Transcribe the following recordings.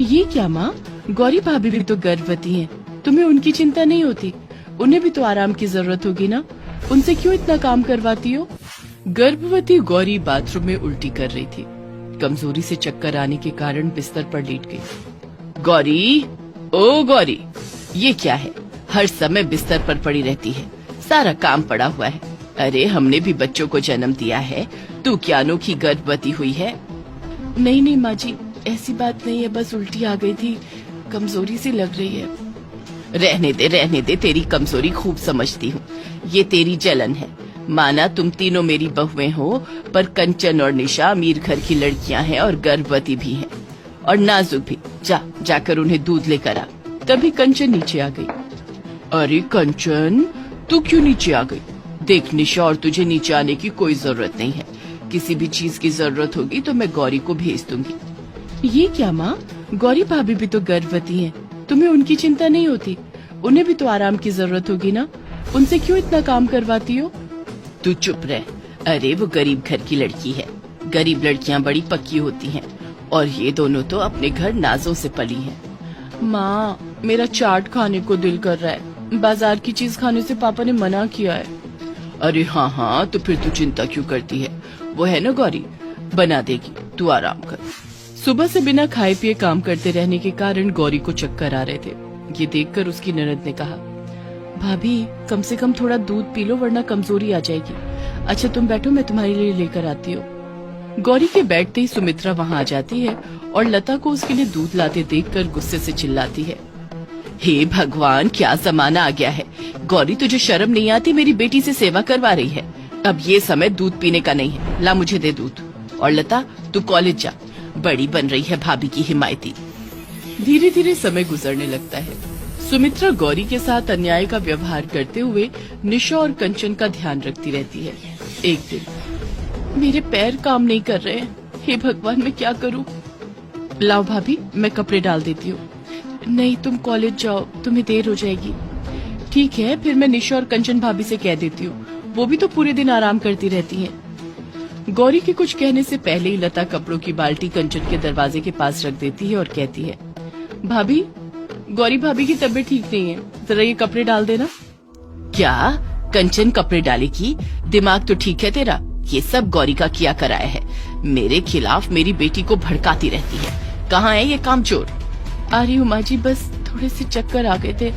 ये क्या माँ, गौरी भाभी भी तो गर्भवती हैं, तुम्हें उनकी चिंता नहीं होती? उन्हें भी तो आराम की जरूरत होगी ना, उनसे क्यों इतना काम करवाती हो? गर्भवती गौरी बाथरूम में उल्टी कर रही थी। कमजोरी से चक्कर आने के कारण बिस्तर पर लेट गई। गौरी, ओ गौरी, ये क्या है? हर समय बिस्तर पर पड़ी रहती है, सारा काम पड़ा हुआ है। अरे हमने भी बच्चों को जन्म दिया है, तू क्या अनोखी गर्भवती हुई है? नहीं नहीं माँ जी, ऐसी बात नहीं है, बस उल्टी आ गई थी, कमजोरी सी लग रही है। रहने दे, तेरी कमजोरी खूब समझती हूँ, ये तेरी जलन है। माना तुम तीनों मेरी बहुएं हो, पर कंचन और निशा अमीर घर की लड़कियां हैं और गर्भवती भी हैं और नाजुक भी। जाकर उन्हें दूध लेकर आ। तभी कंचन नीचे आ गई। अरे कंचन, तू क्यों नीचे आ गई? देख निशा, और तुझे नीचे आने की कोई जरूरत नहीं है। किसी भी चीज की जरूरत होगी तो मैं गौरी को भेज दूंगी। ये क्या माँ, गौरी भाभी भी तो गर्भवती हैं, तुम्हें उनकी चिंता नहीं होती? उन्हें भी तो आराम की जरूरत होगी ना, उनसे क्यों इतना काम करवाती हो? तू चुप रह। अरे वो गरीब घर की लड़की है, गरीब लड़कियां बड़ी पक्की होती हैं, और ये दोनों तो अपने घर नाजों से पली हैं। माँ, मेरा चाट खाने को दिल कर रहा है, बाजार की चीज खाने से पापा ने मना किया है। अरे हाँ, तो फिर तू चिंता क्यों करती है? वो है ना गौरी, बना देगी, तू आराम कर। सुबह से बिना खाए पिए काम करते रहने के कारण गौरी को चक्कर आ रहे थे। ये देखकर उसकी ननद ने कहा, भाभी कम से कम थोड़ा दूध पी लो, वरना कमजोरी आ जाएगी। अच्छा तुम बैठो, मैं तुम्हारे लिए लेकर आती हूँ। गौरी के बैठते ही सुमित्रा वहाँ आ जाती है और लता को उसके लिए दूध लाते देखकर गुस्से से चिल्लाती है, हे भगवान, क्या जमाना आ गया है। गौरी तुझे शर्म नहीं आती? मेरी बेटी से सेवा करवा रही है। अब ये समय दूध पीने का नहीं है, ला मुझे दे दूध। और लता, तू कॉलेज जा, बड़ी बन रही है भाभी की हिमायती। धीरे धीरे समय गुजरने लगता है। सुमित्रा गौरी के साथ अन्याय का व्यवहार करते हुए निशा और कंचन का ध्यान रखती रहती है। एक दिन, मेरे पैर काम नहीं कर रहे हैं, हे भगवान मैं क्या करूं? लाओ भाभी, मैं कपड़े डाल देती हूँ। नहीं, तुम कॉलेज जाओ, तुम्हें देर हो जाएगी। ठीक है, फिर मैं निशा और कंचन भाभी से कह देती हूँ, वो भी तो पूरे दिन आराम करती रहती हैं। गौरी के कुछ कहने से पहले ही लता कपड़ों की बाल्टी कंचन के दरवाजे के पास रख देती है और कहती है, भाभी, गौरी भाभी की तबीयत ठीक नहीं है, जरा ये कपड़े डाल देना। क्या कंचन कपड़े डालेगी? दिमाग तो ठीक है तेरा? ये सब गौरी का किया कराया है, मेरे खिलाफ मेरी बेटी को भड़काती रहती है। कहाँ है ये कामचोर? आ रही हूँ माँ जी, बस थोड़े से चक्कर आ गए थे,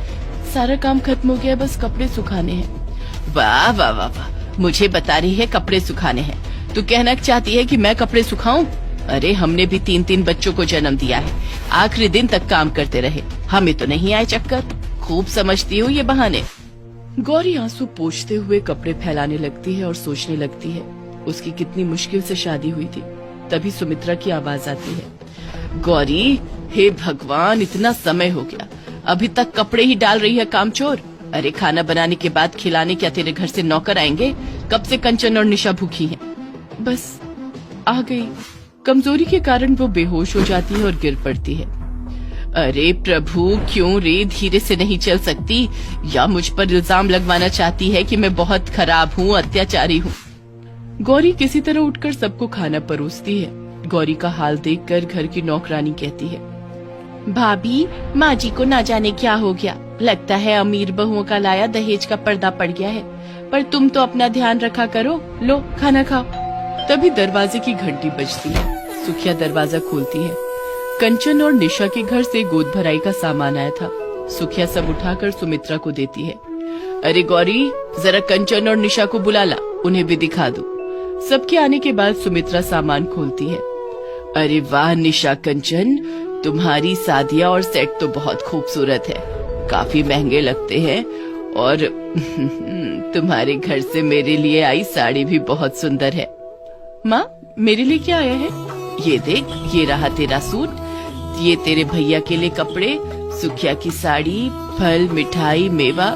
सारा काम खत्म हो गया, बस कपड़े सुखाने हैं। वाह वाह वाह वाह, मुझे बता रही है कपड़े सुखाने हैं? तू कहना चाहती है कि मैं कपड़े सुखाऊं? अरे हमने भी 3-3 बच्चों को जन्म दिया है, आखिरी दिन तक काम करते रहे, हमें तो नहीं आए चक्कर। खूब समझती हूँ ये बहाने। गौरी आंसू पोंछते हुए कपड़े फैलाने लगती है और सोचने लगती है उसकी कितनी मुश्किल से शादी हुई थी। तभी सुमित्रा की आवाज आती है, गौरी, हे भगवान, इतना समय हो गया, अभी तक कपड़े ही डाल रही है कामचोर। अरे खाना बनाने के बाद खिलाने क्या तेरे घर से नौकर आएंगे? कब से कंचन और निशा भूखी हैं? बस आ गई। कमजोरी के कारण वो बेहोश हो जाती है और गिर पड़ती है। अरे प्रभु, क्यों रे, धीरे से नहीं चल सकती? या मुझ पर इल्जाम लगवाना चाहती है कि मैं बहुत खराब हूँ, अत्याचारी हूँ? गौरी किसी तरह उठकर सबको खाना परोसती है। गौरी का हाल देखकर घर की नौकरानी कहती है, भाभी, माँ जी को ना जाने क्या हो गया, लगता है अमीर बहुओं का लाया दहेज का पर्दा पड़ गया है, पर तुम तो अपना ध्यान रखा करो, लो खाना खाओ। तभी दरवाजे की घंटी बजती है। सुखिया दरवाजा खोलती है। कंचन और निशा के घर से गोद भराई का सामान आया था। सुखिया सब उठाकर सुमित्रा को देती है। अरे गौरी, जरा कंचन और निशा को बुला ला, उन्हें भी दिखा दो। सबके आने के बाद सुमित्रा सामान खोलती है। अरे वाह निशा, कंचन, तुम्हारी सादिया और सेट तो बहुत खूबसूरत है, काफी महंगे लगते हैं, और तुम्हारे घर से मेरे लिए आई साड़ी भी बहुत सुंदर है। माँ, मेरे लिए क्या आया है? ये देख, ये रहा तेरा सूट, ये तेरे भैया के लिए कपड़े, सुखिया की साड़ी, फल, मिठाई, मेवा।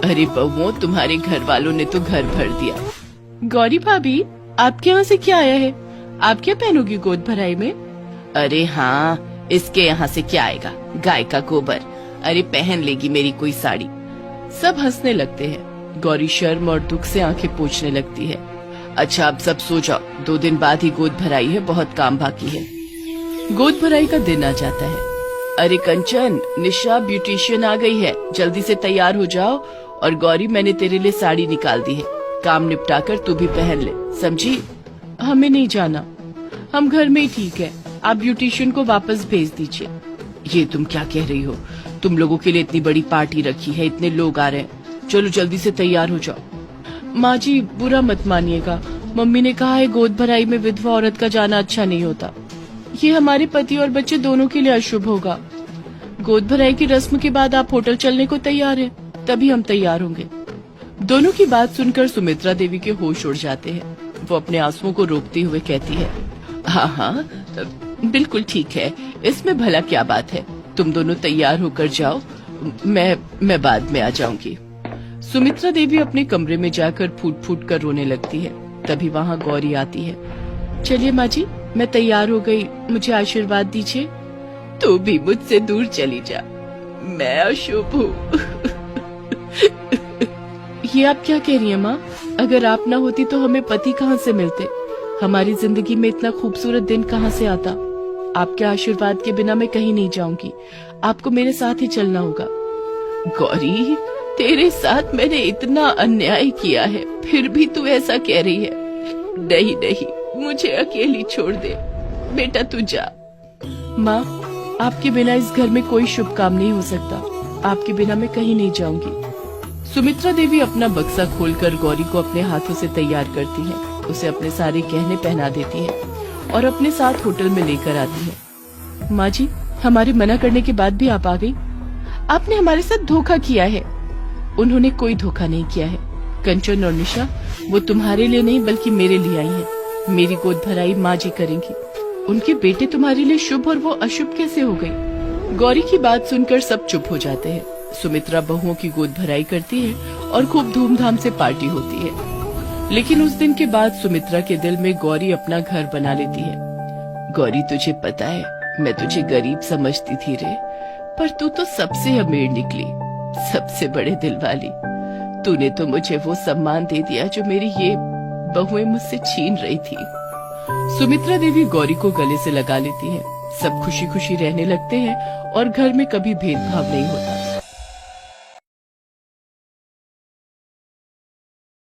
अरे बहुओं, तुम्हारे घर वालों ने तो घर भर दिया। गौरी भाभी, आपके यहाँ से क्या आया है? आप क्या पहनोगी गोद भराई में? अरे हाँ, इसके यहाँ से क्या आएगा, गाय का गोबर। अरे पहन लेगी मेरी कोई साड़ी। सब हंसने लगते हैं। गौरी शर्म और दुख से आंखें पोंछने लगती है। अच्छा अब सब सो जाओ, 2 दिन बाद ही गोद भराई है, बहुत काम बाकी है। गोद भराई का दिन आ जाता है। अरे कंचन, निशा ब्यूटिशियन आ गई है, जल्दी से तैयार हो जाओ। और गौरी, मैंने तेरे लिए साड़ी निकाल दी है, काम निपटा कर तू भी पहन ले, समझी? हमें नहीं जाना, हम घर में ही ठीक है, आप ब्यूटिशियन को वापस भेज दीजिए। ये तुम क्या कह रही हो? तुम लोगों के लिए इतनी बड़ी पार्टी रखी है, इतने लोग आ रहे हैं, चलो जल्दी से तैयार हो जाओ। माँ जी, बुरा मत मानिएगा, मम्मी ने कहा है गोद भराई में विधवा औरत का जाना अच्छा नहीं होता। ये हमारे पति और बच्चे दोनों के लिए अशुभ होगा। गोद भराई की रस्म के बाद आप होटल चलने को तैयार हैं, तभी हम तैयार होंगे। दोनों की बात सुनकर सुमित्रा देवी के होश उड़ जाते हैं। वो अपने आंसुओं को रोकते हुए कहती है, हाँ हाँ बिल्कुल ठीक है, इसमें भला क्या बात है, तुम दोनों तैयार होकर जाओ, मैं बाद में आ जाऊंगी। सुमित्रा देवी अपने कमरे में जाकर फूट फूट कर रोने लगती है। तभी वहाँ गौरी आती है। चलिए माँ जी, मैं तैयार हो गई, मुझे आशीर्वाद दीजिए। तू भी मुझसे दूर चली जा, मैं अशुभ हूँ। ये आप क्या कह रही हैं माँ? अगर आप ना होती तो हमें पति कहाँ से मिलते, हमारी जिंदगी में इतना खूबसूरत दिन कहाँ से आता। आपके आशीर्वाद के बिना मैं कहीं नहीं जाऊंगी, आपको मेरे साथ ही चलना होगा। गौरी, तेरे साथ मैंने इतना अन्याय किया है, फिर भी तू ऐसा कह रही है। नहीं नहीं, मुझे अकेली छोड़ दे, बेटा तू जा। माँ, आपके बिना इस घर में कोई शुभ काम नहीं हो सकता, आपके बिना मैं कहीं नहीं जाऊंगी। सुमित्रा देवी अपना बक्सा खोलकर गौरी को अपने हाथों से तैयार करती है, उसे अपने सारे गहने पहना देती है और अपने साथ होटल में लेकर आती है। माँ जी, हमारे मना करने के बाद भी आप आ गई, आपने हमारे साथ धोखा किया है। उन्होंने कोई धोखा नहीं किया है कंचन और निशा, वो तुम्हारे लिए नहीं बल्कि मेरे लिए आई है। मेरी गोद भराई माँ जी करेंगी, उनके बेटे तुम्हारे लिए शुभ और वो अशुभ कैसे हो गई? गौरी की बात सुनकर सब चुप हो जाते हैं। सुमित्रा बहुओं की गोद भराई करती है और खूब धूमधाम से पार्टी होती है। लेकिन उस दिन के बाद सुमित्रा के दिल में गौरी अपना घर बना लेती है। गौरी, तुझे पता है, मैं तुझे गरीब समझती थी रे, पर तू तो सबसे अमीर निकली, सबसे बड़े दिल वाली। तूने तो मुझे वो सम्मान दे दिया जो मेरी ये बहुएं मुझसे छीन रही थी। सुमित्रा देवी गौरी को गले से लगा लेती है। सब खुशी खुशी रहने लगते हैं और घर में कभी भेदभाव नहीं होता।